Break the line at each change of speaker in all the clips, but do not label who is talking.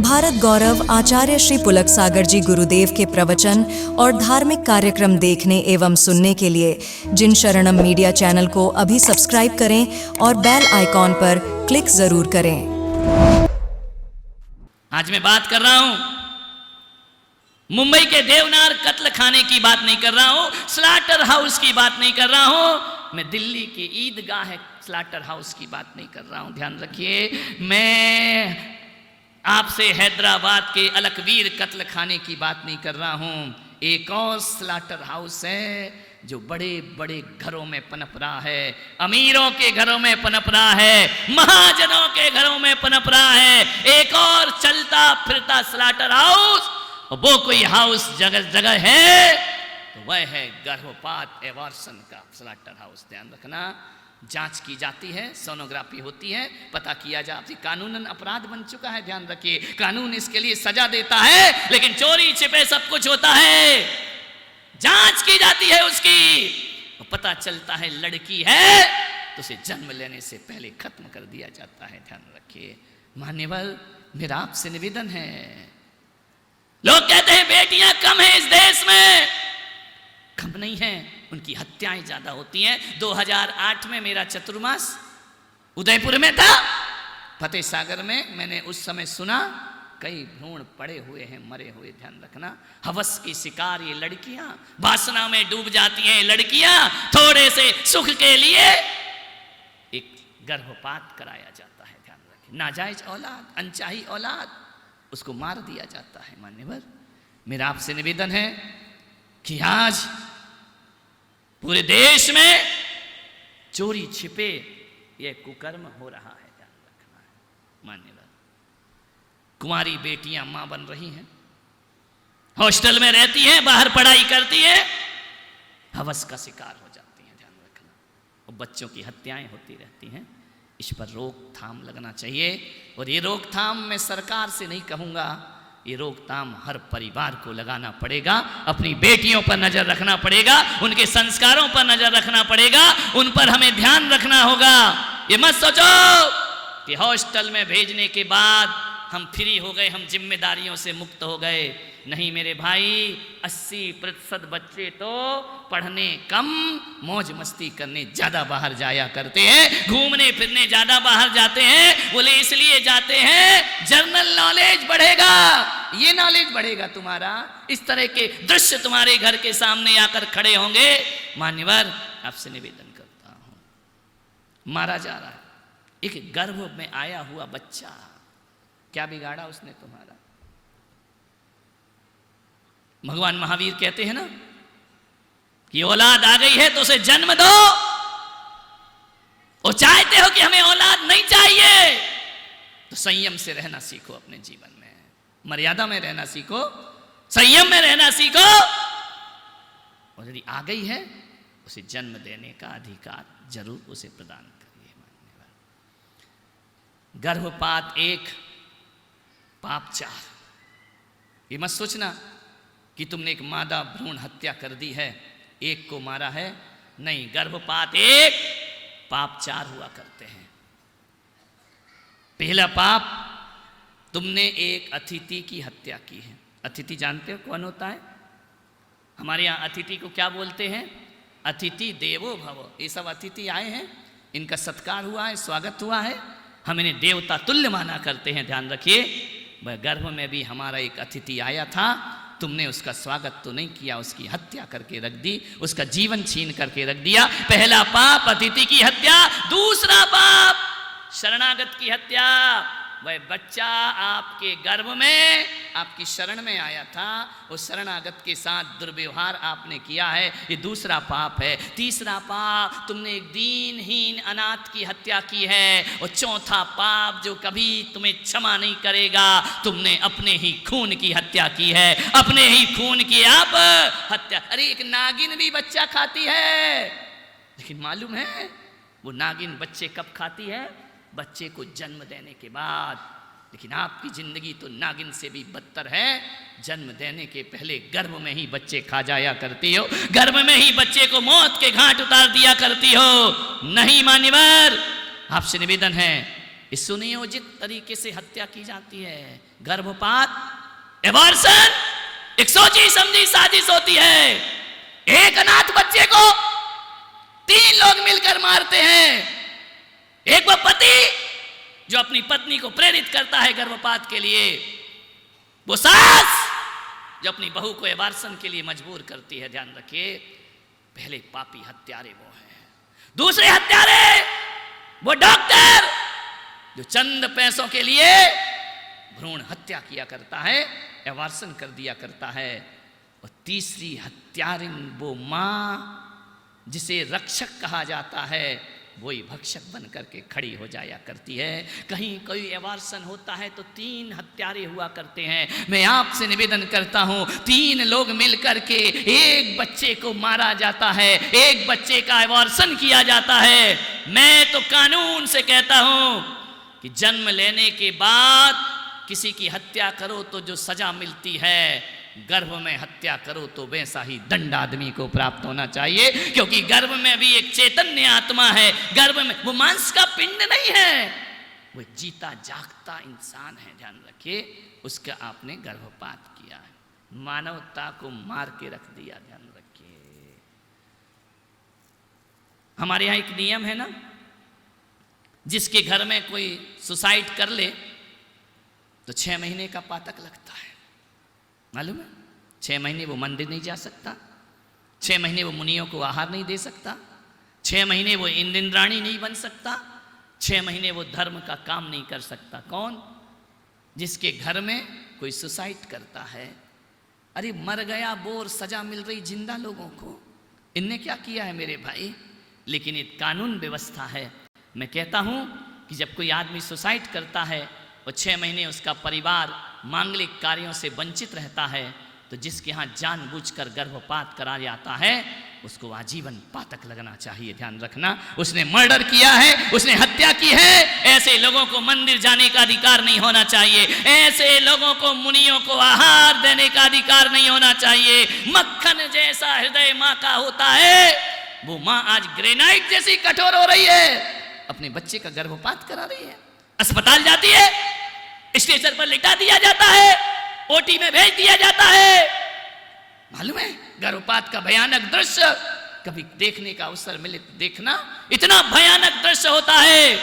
भारत गौरव आचार्य श्री पुलक सागर जी गुरुदेव के प्रवचन और धार्मिक कार्यक्रम देखने एवं सुनने के लिए जिन शरणम मीडिया चैनल को अभी सब्सक्राइब करें और बेल आइकॉन पर क्लिक जरूर करें।
आज मैं बात कर रहा हूं मुंबई के देवनार कत्ल खाने की बात नहीं कर रहा हूं, स्लाटर हाउस की बात नहीं कर रहा हूं, मैं दिल्ली के ईदगाह स्लाटर हाउस की बात नहीं कर रहा हूं। ध्यान रखिए, मैं आपसे हैदराबाद के अलकवीर कत्ल खाने की बात नहीं कर रहा हूं। एक और स्लाटर हाउस है जो बड़े बड़े घरों में पनप रहा है, अमीरों के घरों में पनप रहा है, महाजनों के घरों में पनप रहा है। एक और चलता फिरता स्लाटर हाउस, वो कोई हाउस जगह जगह है तो वह है गर्भपात एवर्सन का स्लाटर हाउस। ध्यान रखना, जांच की जाती है, सोनोग्राफी होती है, पता किया जाती, कानूनन अपराध बन चुका है। ध्यान रखिए, कानून इसके लिए सजा देता है, लेकिन चोरी छिपे सब कुछ होता है। जांच की जाती है उसकी, और पता चलता है लड़की है तो उसे जन्म लेने से पहले खत्म कर दिया जाता है। ध्यान रखिए मान्यवर, मेरा आपसे निवेदन है, लोग कहते हैं बेटियां कम हैं इस देश में, कम नहीं है, उनकी हत्याएं ज्यादा होती हैं। 2008 में मेरा चतुर्मास उदयपुर में था, फतेह सागर में, मैंने उस समय सुना कई भ्रूण पड़े हुए हैं, मरे हुए। ध्यान रखना, हवस की शिकार ये लड़कियां, वासना में डूब जाती हैं लड़कियां, थोड़े से सुख के लिए एक गर्भपात कराया जाता है। ध्यान रखें, नाजायज औलाद, अनचाही औलाद, उसको मार दिया जाता है। मान्यवर, मेरा आपसे निवेदन है कि आज पूरे देश में चोरी छिपे ये कुकर्म हो रहा है। ध्यान रखना है मान्यवर, कुंवारी बेटियां मां बन रही हैं, हॉस्टल में रहती हैं, बाहर पढ़ाई करती हैं, हवस का शिकार हो जाती हैं। ध्यान रखना, और बच्चों की हत्याएं होती रहती हैं। इस पर रोकथाम लगना चाहिए, और ये रोकथाम मैं सरकार से नहीं कहूंगा, ये रोकथाम हर परिवार को लगाना पड़ेगा। अपनी बेटियों पर नजर रखना पड़ेगा, उनके संस्कारों पर नजर रखना पड़ेगा, उन पर हमें ध्यान रखना होगा। ये मत सोचो कि हॉस्टल में भेजने के बाद हम फ्री हो गए, हम जिम्मेदारियों से मुक्त हो गए। नहीं मेरे भाई, 80% बच्चे तो पढ़ने कम, मौज मस्ती करने ज्यादा बाहर जाया करते हैं, घूमने फिरने ज्यादा बाहर जाते हैं। बोले इसलिए जाते हैं जनरल नॉलेज बढ़ेगा, ये नॉलेज बढ़ेगा तुम्हारा, इस तरह के दृश्य तुम्हारे घर के सामने आकर खड़े होंगे। मान्यवर, आपसे निवेदन करता हूं, मारा जा रहा है एक गर्भ में आया हुआ बच्चा, क्या बिगाड़ा उसने तुम्हारा? भगवान महावीर कहते हैं ना कि औलाद आ गई है तो उसे जन्म दो, और चाहते हो कि हमें औलाद नहीं चाहिए तो संयम से रहना सीखो, अपने जीवन में मर्यादा में रहना सीखो, संयम में रहना सीखो, और यदि आ गई है उसे जन्म देने का अधिकार जरूर उसे प्रदान करिए। गर्भपात 1, पाप 4। ये मत सोचना कि तुमने एक मादा भ्रूण हत्या कर दी है, एक को मारा है, नहीं, गर्भपात 1, पाप 4 हुआ करते हैं। पहला पाप, तुमने एक अतिथि की हत्या की है। अतिथि जानते हो कौन होता है? हमारे यहाँ अतिथि को क्या बोलते हैं? अतिथि देवो भव। ये सब अतिथि आए हैं, इनका सत्कार हुआ है, स्वागत हुआ है, हम इन्हें देवता तुल्य माना करते हैं। ध्यान रखिए, वह गर्भ में भी हमारा एक अतिथि आया था, तुमने उसका स्वागत तो नहीं किया, उसकी हत्या करके रख दी, उसका जीवन छीन करके रख दिया। पहला पाप अतिथि की हत्या। दूसरा पाप शरणागत की हत्या। वह बच्चा आपके गर्भ में, आपकी शरण में आया था, उस शरणागत के साथ दुर्व्यवहार आपने किया है, ये दूसरा पाप है। तीसरा पाप, तुमने एक दीनहीन अनाथ की हत्या की है। और चौथा पाप जो कभी तुम्हें क्षमा नहीं करेगा, तुमने अपने ही खून की हत्या की है, अपने ही खून की आप हत्या। अरे एक नागिन भी बच्चा खाती है, लेकिन मालूम है वो नागिन बच्चे कब खाती है? बच्चे को जन्म देने के बाद। लेकिन आपकी जिंदगी तो नागिन से भी बदतर है, जन्म देने के पहले गर्भ में ही बच्चे खा जाया करती हो, गर्भ में ही बच्चे को मौत के घाट उतार दिया करती हो। नहीं मान्यवर, आपसे निवेदन है इस सुनियोजित तरीके से हत्या की जाती है। गर्भपात, एबॉर्शन एक सोची समझी साजिश होती है। एक अनाथ बच्चे को 3 लोग मिलकर मारते हैं। एक वो पति जो अपनी पत्नी को प्रेरित करता है गर्भपात के लिए, वो सास जो अपनी बहू को एबॉर्शन के लिए मजबूर करती है। ध्यान रखिए, पहले पापी हत्यारे वो हैं। दूसरे हत्यारे वो डॉक्टर जो चंद पैसों के लिए भ्रूण हत्या किया करता है, एबॉर्शन कर दिया करता है। और तीसरी हत्यारिन वो मां जिसे रक्षक कहा जाता है, वही भक्षक बन करके खड़ी हो जाया करती है। कहीं कोई एबॉर्शन होता है तो 3 हत्यारे हुआ करते हैं। मैं आपसे निवेदन करता हूं, 3 लोग मिलकर के एक बच्चे को मारा जाता है, एक बच्चे का एबॉर्शन किया जाता है। मैं तो कानून से कहता हूं कि जन्म लेने के बाद किसी की हत्या करो तो जो सजा मिलती है, गर्भ में हत्या करो तो वैसा ही दंड आदमी को प्राप्त होना चाहिए, क्योंकि गर्भ में भी एक चैतन्य आत्मा है। गर्भ में वो मांस का पिंड नहीं है, वो जीता जागता इंसान है। ध्यान रखिए, उसका आपने गर्भपात किया है, मानवता को मार के रख दिया। ध्यान रखिए, हमारे यहां एक नियम है ना, जिसके घर में कोई सुसाइड कर ले तो 6 महीने का पातक लगता है। मालूम है? 6 महीने वो मंदिर नहीं जा सकता, 6 महीने वो मुनियों को आहार नहीं दे सकता, 6 महीने वो इंद्राणी नहीं बन सकता, 6 महीने वो धर्म का काम नहीं कर सकता। कौन? जिसके घर में कोई सुसाइड करता है। अरे मर गया बोर, सजा मिल रही जिंदा लोगों को, इनने क्या किया है मेरे भाई? लेकिन एक कानून व्यवस्था है। मैं कहता हूं कि जब कोई आदमी सुसाइड करता है और 6 महीने उसका परिवार मांगलिक कार्यों से वंचित रहता है, तो जिसके यहाँ जानबूझकर गर्भपात करा जाता है उसको आजीवन पातक लगना चाहिए। ध्यान रखना, उसने मर्डर किया है, उसने हत्या की है, ऐसे लोगों को मंदिर जाने का अधिकार नहीं होना चाहिए, ऐसे लोगों को मुनियों को आहार देने का अधिकार नहीं होना चाहिए। मक्खन जैसा हृदय माँ का होता है, वो माँ आज ग्रेनाइट जैसी कठोर हो रही है, अपने बच्चे का गर्भपात करा रही है। अस्पताल जाती है, स्टेशन पर लिटा दिया जाता है, ओटी में भेज दिया जाता है। मालूम है गर्भपात का भयानक दृश्य, कभी देखने का अवसर मिले तो देखना, इतना भयानक दृश्य होता है।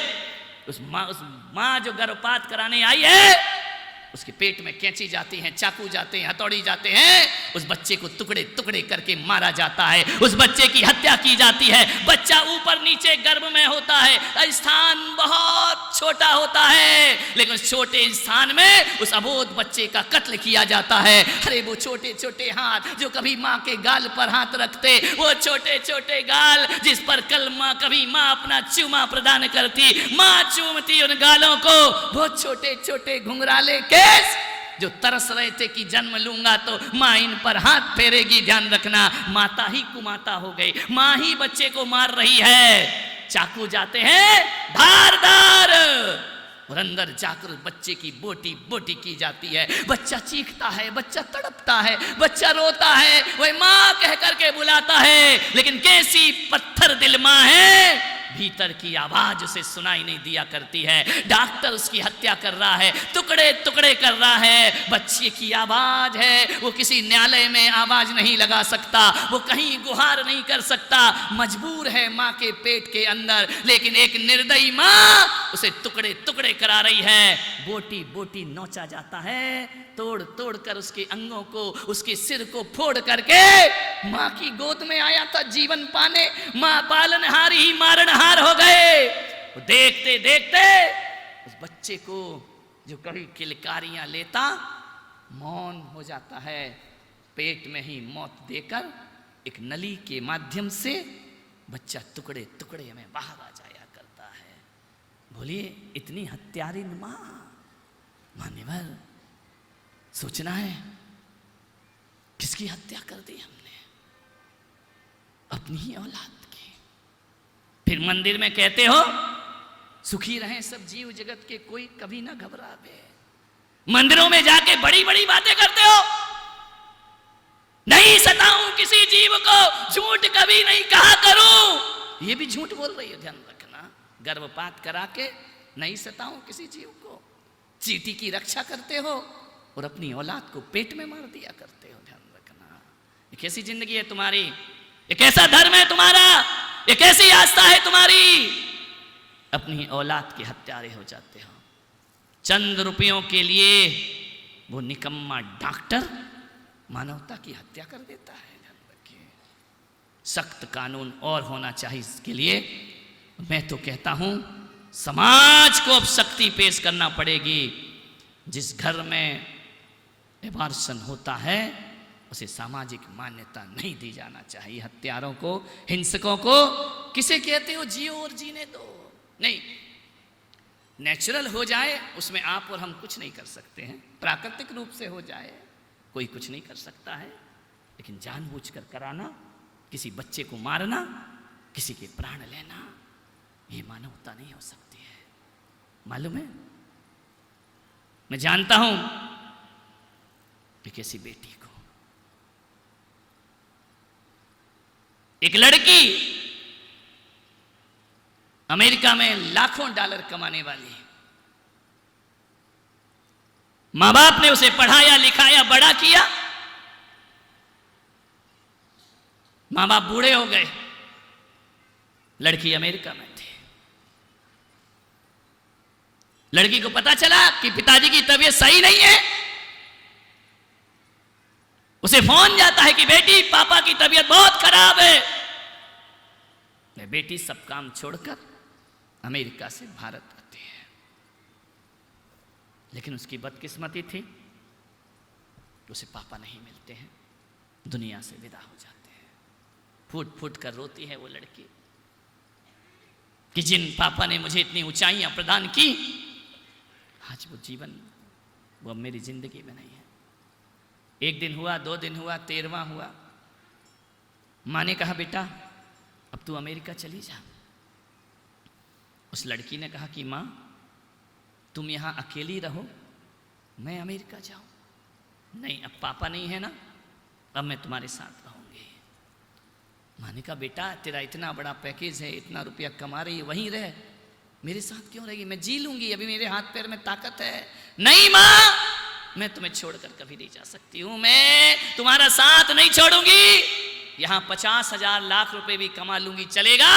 उस माँ जो गर्भपात कराने आई है, उसके पेट में कैंची जाती है, चाकू जाते हैं, हथौड़ी जाते हैं, उस बच्चे को टुकड़े टुकड़े करके मारा जाता है, उस बच्चे की हत्या की जाती है। बच्चा ऊपर नीचे गर्भ में होता है, स्थान बहुत छोटा होता है, लेकिन उस छोटे स्थान में उस अबोध बच्चे का कत्ल किया जाता है। अरे वो छोटे छोटे हाथ जो कभी माँ के गाल पर हाथ रखते, वो छोटे छोटे गाल जिस पर कल माँ कभी माँ अपना चूमा प्रदान करती, माँ चूमती उन गालों को, वो छोटे छोटे घुंघराले जो तरस रहे थे कि जन्म लूंगा तो मां इन पर हाथ फेरेगी। ध्यान रखना, माता ही कुमाता हो गई, मां ही बच्चे को मार रही है। चाकू जाते हैं धारदार, और अंदर जाकर बच्चे की बोटी बोटी की जाती है। बच्चा चीखता है, बच्चा तड़पता है, बच्चा रोता है, वह मां कह करके बुलाता है, लेकिन कैसी पत्थर दिल मां है, भीतर की आवाज उसे सुनाई नहीं दिया करती है। डॉक्टर उसकी हत्या कर रहा है, टुकड़े टुकड़े कर रहा है, बच्चे की आवाज है, वो किसी न्यायालय में आवाज नहीं लगा सकता, वो कहीं गुहार नहीं कर सकता, मजबूर है माँ के पेट के अंदर। लेकिन एक निर्दयी माँ उसे टुकड़े टुकड़े करा रही है, बोटी बोटी नोचा जाता है, तोड़ तोड़ कर उसके अंगों को, उसके सिर को फोड़ करके माँ की गोद में आया था जीवन पाने, माँ पालनहार ही मारणहार हो गए। देखते देखते उस बच्चे को जो कभी किलकारियां लेता मौन हो जाता है, पेट में ही मौत देकर एक नली के माध्यम से बच्चा टुकड़े टुकड़े में बाहर आ जाया करता है। बोलिए, इतनी हत्यारिन माँ, मान्यवर सोचना है किसकी हत्या कर दी हमने? अपनी ही औलाद की। फिर मंदिर में कहते हो सुखी रहें सब जीव जगत के, कोई कभी ना घबरावे। मंदिरों में जाके बड़ी बड़ी बातें करते हो, नहीं सताऊं किसी जीव को, झूठ कभी नहीं कहा करूं, ये भी झूठ बोल रही हो। ध्यान रखना, गर्भपात करा के नहीं सताओ किसी जीव को। चींटी की रक्षा करते हो और अपनी औलाद को पेट में मार दिया करते हो। ध्यान रखना, ये कैसी जिंदगी है तुम्हारी, ये कैसा धर्म है तुम्हारा, ये कैसी आस्था है तुम्हारी। अपनी औलाद के हत्यारे हो जाते हो चंद रुपयों के लिए। वो निकम्मा डॉक्टर मानवता की हत्या कर देता है। ध्यान रखिए, सख्त कानून और होना चाहिए इसके लिए। मैं तो कहता हूं समाज को अब शक्ति पेश करना पड़ेगी। जिस घर में एबार्शन होता है उसे सामाजिक मान्यता नहीं दी जाना चाहिए। हत्यारों को, हिंसकों को किसे कहते हो, जियो और जीने दो। नहीं, नेचुरल हो जाए उसमें आप और हम कुछ नहीं कर सकते हैं। प्राकृतिक रूप से हो जाए कोई कुछ नहीं कर सकता है, लेकिन जानबूझकर कराना, किसी बच्चे को मारना, किसी के प्राण लेना, ये मानवता नहीं हो सकती है। मालूम है, मैं जानता हूं कि किसी बेटी को, एक लड़की अमेरिका में लाखों डॉलर कमाने वाली, मां बाप ने उसे पढ़ाया लिखाया बड़ा किया, मां बाप बूढ़े हो गए, लड़की अमेरिका में थी। लड़की को पता चला कि पिताजी की तबीयत सही नहीं है। उसे फोन जाता है कि बेटी पापा की तबीयत बहुत खराब है। बेटी सब काम छोड़कर अमेरिका से भारत आती है, लेकिन उसकी बदकिस्मती थी उसे पापा नहीं मिलते हैं, दुनिया से विदा हो जाते हैं। फूट फूट कर रोती है वो लड़की कि जिन पापा ने मुझे इतनी ऊंचाइयां प्रदान की, आज वो जीवन वो अब मेरी जिंदगी में नहीं है। एक दिन हुआ, 2 दिन हुआ, 13वां हुआ। माँ ने कहा बेटा अब तू अमेरिका चली जा। उस लड़की ने कहा कि माँ तुम यहाँ अकेली रहो, मैं अमेरिका जाऊं। नहीं, अब पापा नहीं है ना, अब मैं तुम्हारे साथ रहूंगी। माँ ने कहा बेटा तेरा इतना बड़ा पैकेज है, इतना रुपया कमा रही है, वहीं रह, मेरे साथ क्यों रहेगी? मैं जी लूंगी, अभी मेरे हाथ पैर में ताकत है। नहीं माँ, मैं तुम्हें छोड़कर कभी नहीं जा सकती हूं, मैं तुम्हारा साथ नहीं छोड़ूंगी। यहां 50,000 लाख रुपए भी कमा लूंगी चलेगा,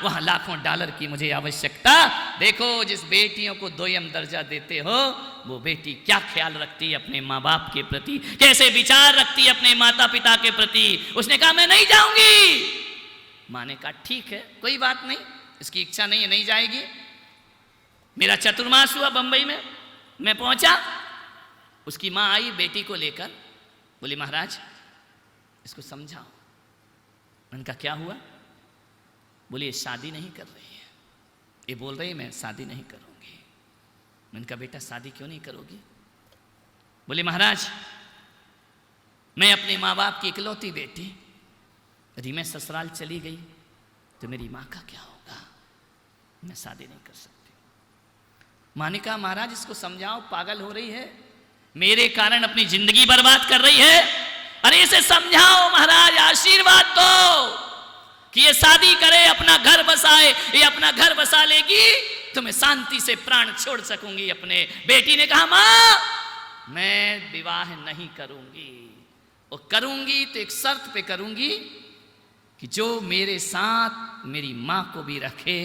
वहां लाखों डॉलर की मुझे आवश्यकता। देखो जिस बेटियों को 2ym दर्जा देते हो, वो बेटी क्या ख्याल रखती है अपने माँ बाप के प्रति, कैसे विचार रखती है अपने माता पिता के प्रति। उसने कहा मैं नहीं जाऊंगी। माँ ने कहा ठीक है, कोई बात नहीं, इसकी इच्छा नहीं है, नहीं जाएगी। मेरा चतुर्मास हुआ बंबई में, मैं पहुंचा, उसकी माँ आई बेटी को लेकर, बोली महाराज इसको समझाओ। मैंने कहा क्या हुआ? बोली ये शादी नहीं कर रही है, ये बोल रही है मैं शादी नहीं करूंगी। मैंने कहा बेटा शादी क्यों नहीं करोगी? बोली महाराज मैं अपने माँ बाप की इकलौती बेटी, यदि मैं ससुराल चली गई तो मेरी माँ का क्या होगा, मैं शादी नहीं कर सकती। माँ ने कहा महाराज इसको समझाओ, पागल हो रही है, मेरे कारण अपनी जिंदगी बर्बाद कर रही है। अरे इसे समझाओ महाराज, आशीर्वाद दो कि ये शादी करे, अपना घर बसाए, ये अपना घर बसा लेगी तो मैं शांति से प्राण छोड़ सकूंगी अपने। बेटी ने कहा मां मैं विवाह नहीं करूंगी, और करूंगी तो एक शर्त पे करूंगी कि जो मेरे साथ मेरी मां को भी रखे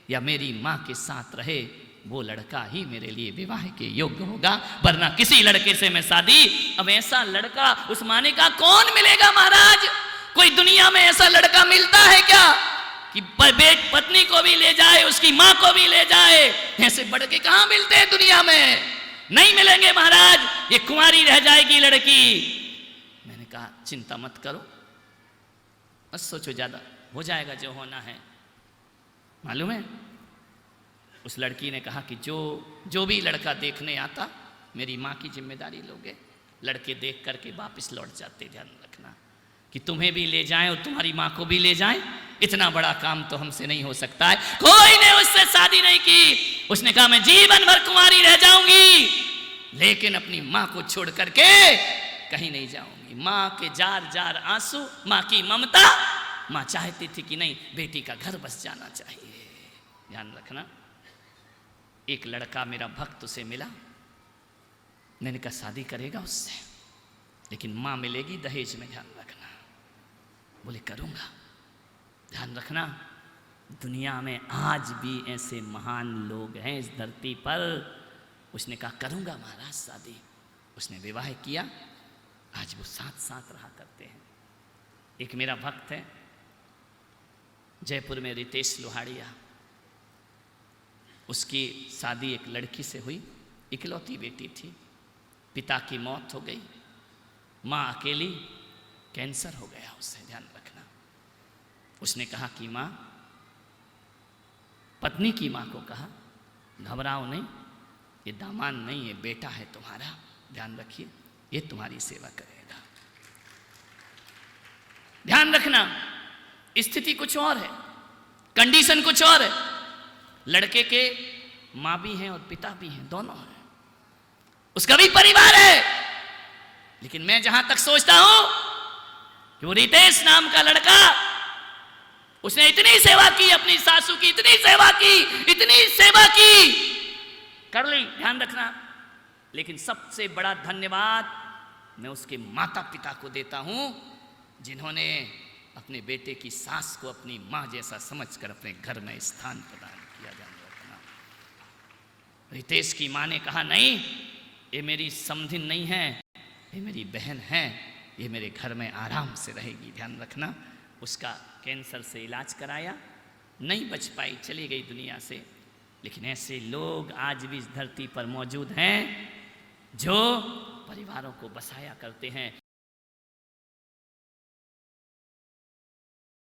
या मेरी मां के साथ रहे, वो लड़का ही मेरे लिए विवाह के योग्य होगा, वरना किसी लड़के से मैं शादी। अब ऐसा लड़का, उस माँ ने कहा कौन मिलेगा महाराज? कोई दुनिया में ऐसा लड़का मिलता है क्या कि पत्नी को भी ले जाए, उसकी माँ को भी ले जाए? ऐसे लड़के कहाँ मिलते हैं दुनिया में? नहीं मिलेंगे महाराज, ये कुंवारी रह जाएगी लड़की। मैंने कहा चिंता मत करो, मत सोचो ज्यादा, हो जाएगा जो होना है। मालूम है उस लड़की ने कहा कि जो भी लड़का देखने आता मेरी माँ की जिम्मेदारी लोगे। लड़के देख करके वापस लौट जाते। ध्यान रखना कि तुम्हें भी ले जाएं और तुम्हारी माँ को भी ले जाएं, इतना बड़ा काम तो हमसे नहीं हो सकता है। कोई ने उससे शादी नहीं की। उसने कहा मैं जीवन भर कुंवारी रह जाऊंगी, लेकिन अपनी माँ को छोड़ करके कहीं नहीं जाऊंगी। माँ के जार जार आंसू, माँ की ममता। माँ चाहती थी कि नहीं बेटी का घर बस जाना चाहिए। ध्यान रखना एक लड़का मेरा भक्त उसे मिला, मैंने कहा शादी करेगा उससे, लेकिन माँ मिलेगी दहेज में, ध्यान रखना। बोले करूँगा। ध्यान रखना, दुनिया में आज भी ऐसे महान लोग हैं इस धरती पर। उसने कहा करूँगा महाराज शादी। उसने विवाह किया, आज वो साथ साथ रहा करते हैं। एक मेरा भक्त है जयपुर में, रितेश लोहाड़िया, उसकी शादी एक लड़की से हुई, इकलौती बेटी थी, पिता की मौत हो गई, माँ अकेली, कैंसर हो गया उसे, ध्यान रखना। उसने कहा कि माँ, पत्नी की माँ को कहा घबराओ नहीं, ये दामाद नहीं, ये बेटा है तुम्हारा, ध्यान रखिए, ये तुम्हारी सेवा करेगा। ध्यान रखना, स्थिति कुछ और है, कंडीशन कुछ और है। लड़के के माँ भी हैं और पिता भी हैं, दोनों हैं, उसका भी परिवार है। लेकिन मैं जहां तक सोचता हूं कि वो रितेश नाम का लड़का, उसने इतनी सेवा की, अपनी सासू की इतनी सेवा की, इतनी सेवा की, कर ली, ध्यान रखना। लेकिन सबसे बड़ा धन्यवाद मैं उसके माता पिता को देता हूं, जिन्होंने अपने बेटे की सास को अपनी मां जैसा समझकर अपने घर में स्थान प्रदान किया। ध्यान रखना, रितेश की मां ने कहा नहीं, ये मेरी समधिन नहीं है, ये मेरी बहन है, ये मेरे घर में आराम से रहेगी। ध्यान रखना, उसका कैंसर से इलाज कराया, नहीं बच पाई, चली गई दुनिया से। लेकिन ऐसे लोग आज भी इस धरती पर मौजूद हैं जो परिवारों को बसाया करते हैं।